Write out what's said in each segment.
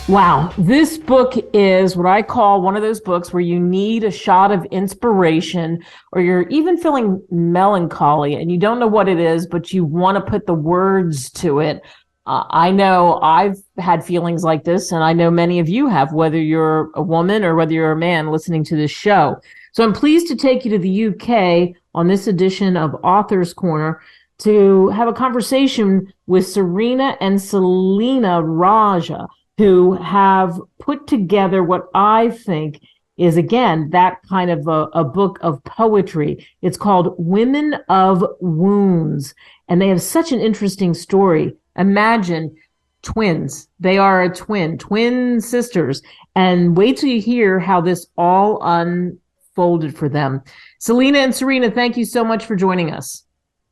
Wow, this book is what I call one of those books where you need a shot of inspiration or you're even feeling melancholy and you don't know what it is, but you want to put the words to it. I know I've had feelings like this, and I know many of you have, whether you're a woman or whether you're a man listening to this show. So I'm pleased to take you to the UK on this edition of Author's Corner to have a conversation with Serena and Selena Raja, who have put together what I think is, again, that kind of a book of poetry. It's called Women of Wounds, and they have such an interesting story. Imagine twins. They are a twin sisters, and wait till you hear how this all unfolded for them. Selena and Serena, thank you so much for joining us.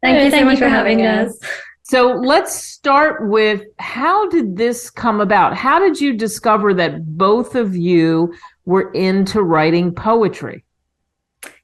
Thank you so much for having us. So let's start with, how did this come about? How did you discover that both of you were into writing poetry?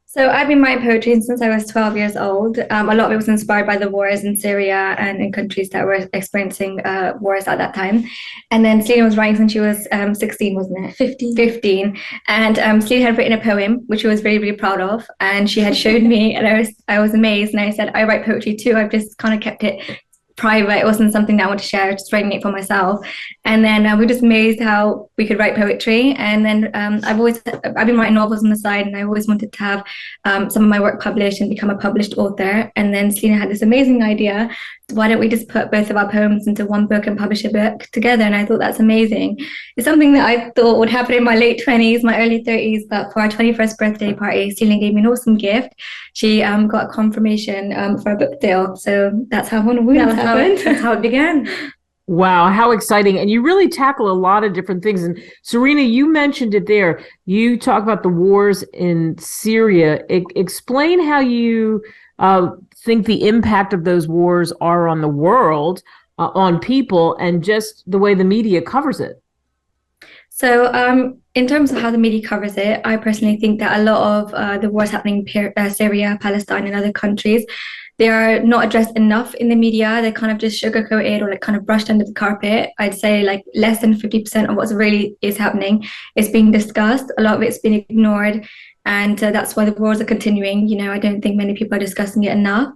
So I've been writing poetry since I was 12 years old. A lot of it was inspired by the wars in Syria and in countries that were experiencing wars at that time. And then Selena was writing since she was 16, wasn't it? 15. And Selena had written a poem, which she was very, really proud of. And she had showed me, and I was amazed. And I said, I write poetry too. I've just kind of kept it private. It wasn't something that I wanted to share, just writing it for myself. And then we were just amazed how we could write poetry. And then I've been writing novels on the side, and I always wanted to have some of my work published and become a published author. And then Selena had this amazing idea: why don't we just put both of our poems into one book and publish a book together? And I thought, that's amazing. It's something that I thought would happen in my late 20s, my early 30s, but for our 21st birthday party, Selena gave me an awesome gift. She got a confirmation for a book deal. So that's how One of Wounds happened. That's how it began. Wow, how exciting. And you really tackle a lot of different things. And Serena, you mentioned it there. You talk about the wars in Syria. Explain how you think the impact of those wars are on the world, on people, and just the way the media covers it. So in terms of how the media covers it, I personally think that a lot of the wars happening in Syria, Palestine, and other countries, they are not addressed enough in the media. They kind of just sugarcoated or like kind of brushed under the carpet. I'd say like less than 50% of what's really is happening is being discussed. A lot of it's been ignored. And that's why the wars are continuing. You know, I don't think many people are discussing it enough.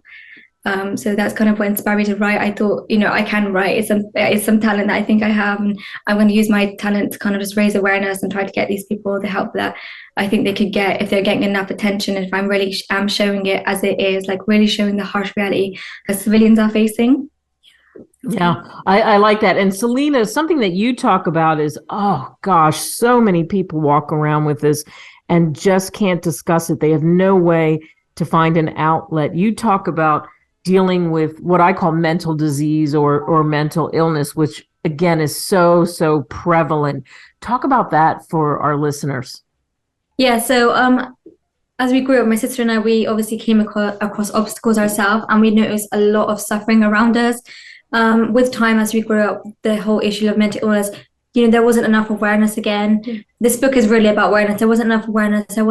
So that's kind of what inspired me to write. I thought, you know, I can write. It's some talent that I think I have, and I'm going to use my talent to kind of just raise awareness and try to get these people the help that I think they could get if they're getting enough attention. If I'm really showing it as it is, like really showing the harsh reality that civilians are facing. Yeah, I like that. And Selena, something that you talk about is, oh gosh, so many people walk around with this and just can't discuss it. They have no way to find an outlet. You talk about dealing with what I call mental disease or mental illness, which again is so prevalent. Talk about that for our listeners. Yeah, so as we grew up, my sister and I, we obviously came across obstacles ourselves, and we noticed a lot of suffering around us. With time, as we grew up, the whole issue of mental illness, you know, there wasn't enough awareness again. This book is really about awareness. There wasn't enough awareness. There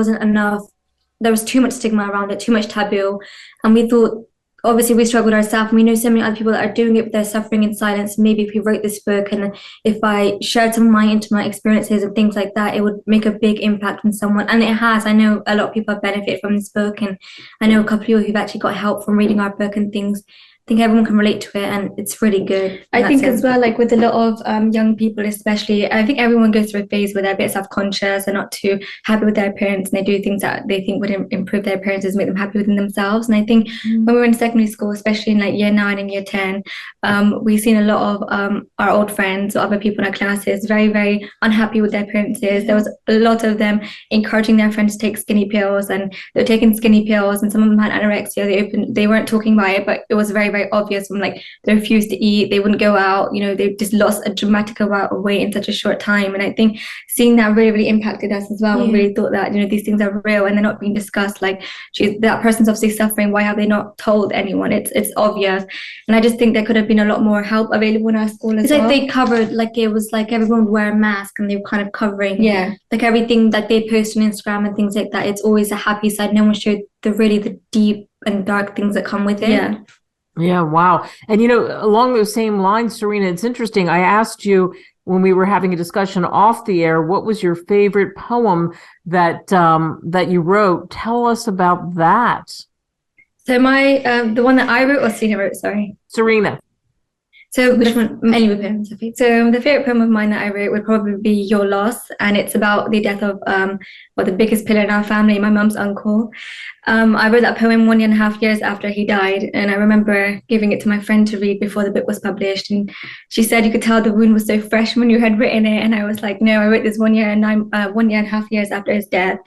was too much stigma around it, too much taboo. And we thought, obviously we struggled ourselves, and we know so many other people that are doing it, but they're suffering in silence. Maybe if we wrote this book and if I shared some of my intimate experiences and things like that, it would make a big impact on someone. And it has. I know a lot of people have benefited from this book, and I know a couple of people who've actually got help from reading our book and things. I think everyone can relate to it, and it's really good. I think as well, like with a lot of young people especially, I think everyone goes through a phase where they're a bit self-conscious and not too happy with their appearance, and they do things that they think would improve their appearances, make them happy within themselves. And I think when we were in secondary school, especially in like year 9 and year 10, we've seen a lot of our old friends or other people in our classes very unhappy with their appearances. There was a lot of them encouraging their friends to take skinny pills, and they were taking skinny pills, and some of them had anorexia. They weren't talking about it, but it was very obvious. From like, they refused to eat, they wouldn't go out, you know, they just lost a dramatic amount of weight in such a short time. And I think seeing that really impacted us as well. We really thought that, you know, these things are real and they're not being discussed. Like, geez, that person's obviously suffering, why have they not told anyone? It's obvious. And I just think there could have been a lot more help available in our school as well. It's like they covered, like it was like everyone would wear a mask and they were kind of covering like everything that they post on Instagram and things like that. It's always a happy side. No one showed the deep and dark things that come with it. Yeah, wow. And, you know, along those same lines, Serena, it's interesting. I asked you when we were having a discussion off the air, what was your favorite poem that you wrote? Tell us about that. So my the one that I wrote or Serena wrote, sorry. Serena. So which one? Any of the poems, I think. So the favorite poem of mine that I wrote would probably be Your Loss, and it's about the death of the biggest pillar in our family, my mum's uncle. I wrote that poem 1.5 years after he died, and I remember giving it to my friend to read before the book was published, and she said you could tell the wound was so fresh when you had written it, and I was like, no, I wrote this 1.5 years after his death.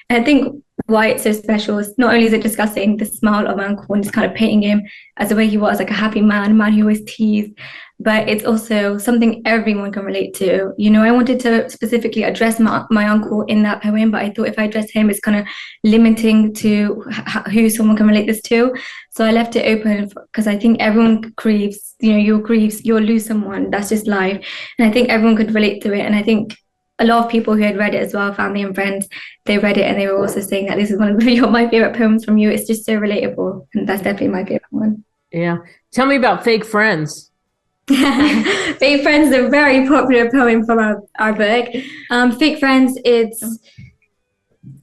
And I think why it's so special is not only is it discussing the smile of my uncle and just kind of painting him as the way he was, like a happy man, a man who always teased, but it's also something everyone can relate to. You know, I wanted to specifically address my uncle in that poem, but I thought if I address him, it's kind of limiting to who someone can relate this to. So I left it open because I think everyone grieves, you know, you'll lose someone, that's just life. And I think everyone could relate to it. And I think a lot of people who had read it as well, family and friends, they read it and they were also saying that this is one of my favorite poems from you. It's just so relatable. And that's definitely my favorite one. Yeah. Tell me about Fake Friends. Fake Friends is a very popular poem from our book. Fake Friends,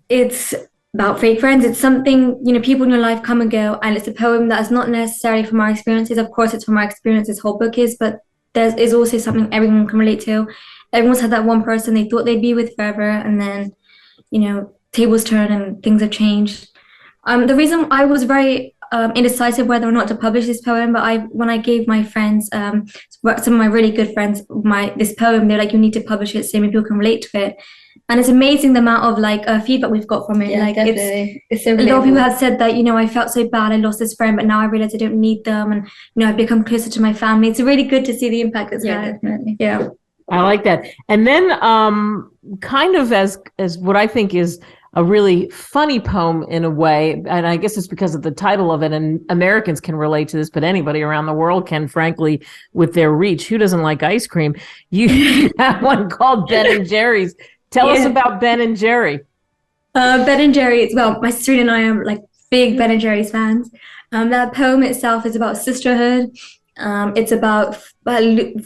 it's about fake friends. It's something, you know, people in your life come and go, and it's a poem that's not necessarily from our experiences. Of course, it's from our experiences, this whole book is, but is also something everyone can relate to. Everyone's had that one person they thought they'd be with forever, and then, you know, tables turn and things have changed. The reason I was very indecisive whether or not to publish this poem, but when I gave my friends, some of my really good friends, this poem, they're like, you need to publish it so many people can relate to it. And it's amazing the amount of feedback we've got from it. Yeah, like definitely. It's so a lot of people have said that, you know, I felt so bad, I lost this friend, but now I realize I don't need them, and, you know, I've become closer to my family. It's really good to see the impact it's had. Definitely. Yeah. I like that. And then kind of as what I think is a really funny poem in a way, and I guess it's because of the title of it, and Americans can relate to this, but anybody around the world can, frankly, with their reach. Who doesn't like ice cream? You have one called Ben and Jerry's. Tell us about Ben and Jerry. Ben and Jerry, well, my sister and I are like big Ben and Jerry's fans. That poem itself is about sisterhood. It's about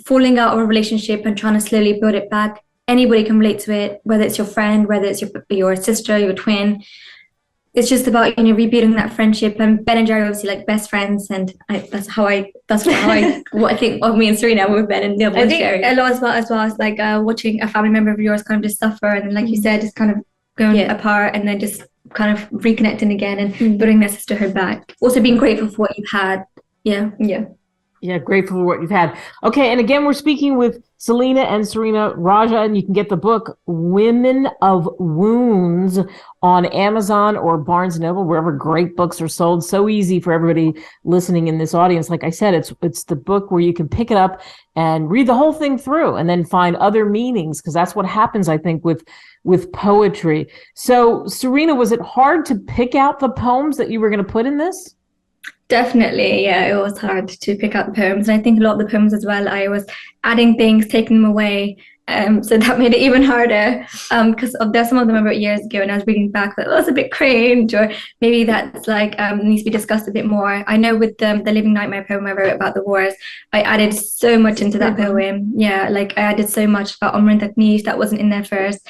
falling out of a relationship and trying to slowly build it back. Anybody can relate to it, whether it's your friend, whether it's your sister, your twin. It's just about, you know, rebuilding that friendship. And Ben and Jerry are obviously like best friends, and that's how I what I think of me and Serena with Ben and I think Jerry. a lot as well as like watching a family member of yours kind of just suffer, and then, like you said, just kind of going apart, and then just kind of reconnecting again and building their sisterhood back. Also being grateful for what you've had. Yeah, grateful for what you've had. Okay, and again, we're speaking with Selena and Serena Raja, and you can get the book Women of Wounds on Amazon or Barnes & Noble, wherever great books are sold. So easy for everybody listening in this audience. Like I said, it's the book where you can pick it up and read the whole thing through and then find other meanings, because that's what happens, I think, with poetry. So, Serena, was it hard to pick out the poems that you were going to put in this? Definitely, yeah, it was hard to pick out the poems. And I think a lot of the poems as well, I was adding things, taking them away. So that made it even harder, because there's some of them I wrote years ago, and I was reading back, like, oh, that's a bit cringe, or maybe that's like needs to be discussed a bit more. I know with the Living Nightmare poem I wrote about the wars, I added so much into that poem. Yeah, like I added so much about Omrin Niche that wasn't in there first.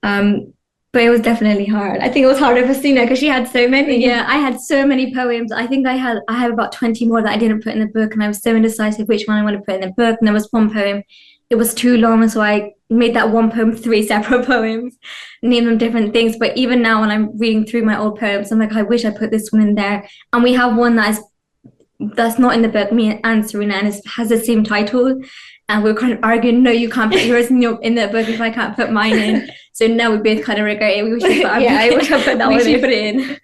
But it was definitely hard. I think it was harder for Serena because she had so many. Yeah, I had so many poems. I think I have about 20 more that I didn't put in the book, and I was so indecisive which one I want to put in the book. And there was one poem, it was too long, so I made that one poem 3 separate poems, named them different things. But even now, when I'm reading through my old poems, I'm like, I wish I put this one in there. And we have one that's not in the book, me and Serena, and has the same title. And we were kind of arguing, no, you can't put yours in the book if I can't put mine in. So now we both kind of regret it. We wish I wish I put that one in. Put it in.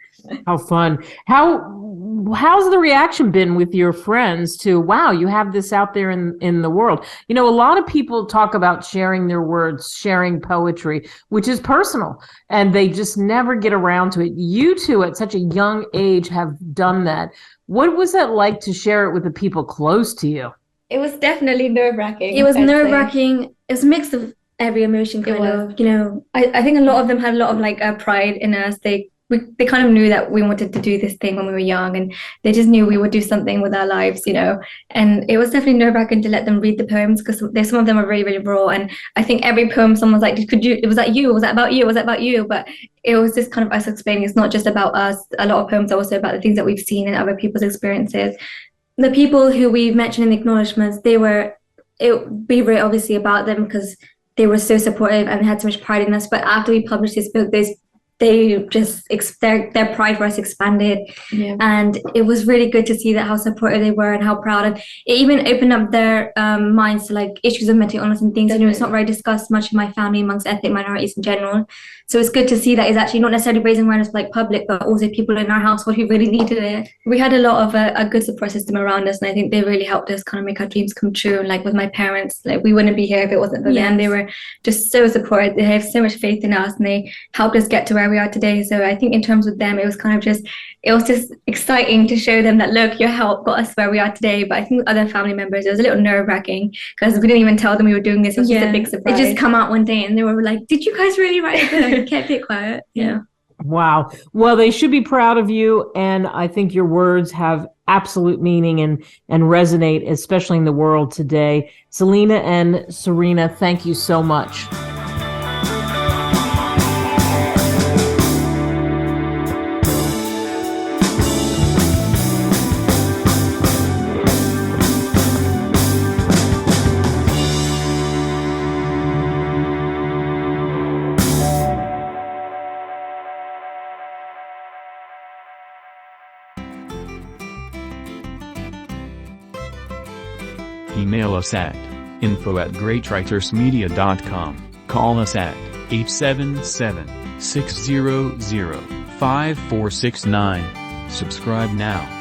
How fun. How's the reaction been with your friends to, wow, you have this out there in the world? You know, a lot of people talk about sharing their words, sharing poetry, which is personal, and they just never get around to it. You two at such a young age have done that. What was that like to share it with the people close to you? It was definitely nerve-wracking. It was nerve-wracking. It's a mix of every emotion, kind of, you know. I think a lot of them had a lot of like pride in us. They they kind of knew that we wanted to do this thing when we were young, and they just knew we would do something with our lives, you know. And it was definitely nerve-wracking to let them read the poems, because some of them are really, really raw. And I think every poem someone's like, was that you? Was that about you? Was that about you? But it was just kind of us explaining it's not just about us. A lot of poems are also about the things that we've seen in other people's experiences. The people who we mentioned in the acknowledgements, we were obviously about them because they were so supportive and had so much pride in us. But after we published this book, they just their pride for us expanded. Yeah. And it was really good to see that how supportive they were and how proud. And it even opened up their minds to like issues of mental illness and things. Definitely. You know, it's not very discussed much in my family amongst ethnic minorities in general. So it's good to see that it's actually not necessarily raising awareness for like public, but also people in our household who really needed it. We had a lot of a good support system around us, and I think they really helped us kind of make our dreams come true. And like with my parents, like we wouldn't be here if it wasn't for them. They were just so supportive. They have so much faith in us, and they helped us get to where we are today. So I think in terms of them, it was just exciting to show them that, look, your help got us where we are today. But I think with other family members, it was a little nerve-wracking because we didn't even tell them we were doing this. It was just a big surprise. It just come out one day and they were like, did you guys really write it? Kept it quiet. Yeah. Wow. Well, they should be proud of you. And I think your words have absolute meaning and resonate, especially in the world today. Selena and Serena, thank you so much. Email us at info@greatwritersmedia.com. Call us at 877-600-5469. Subscribe now.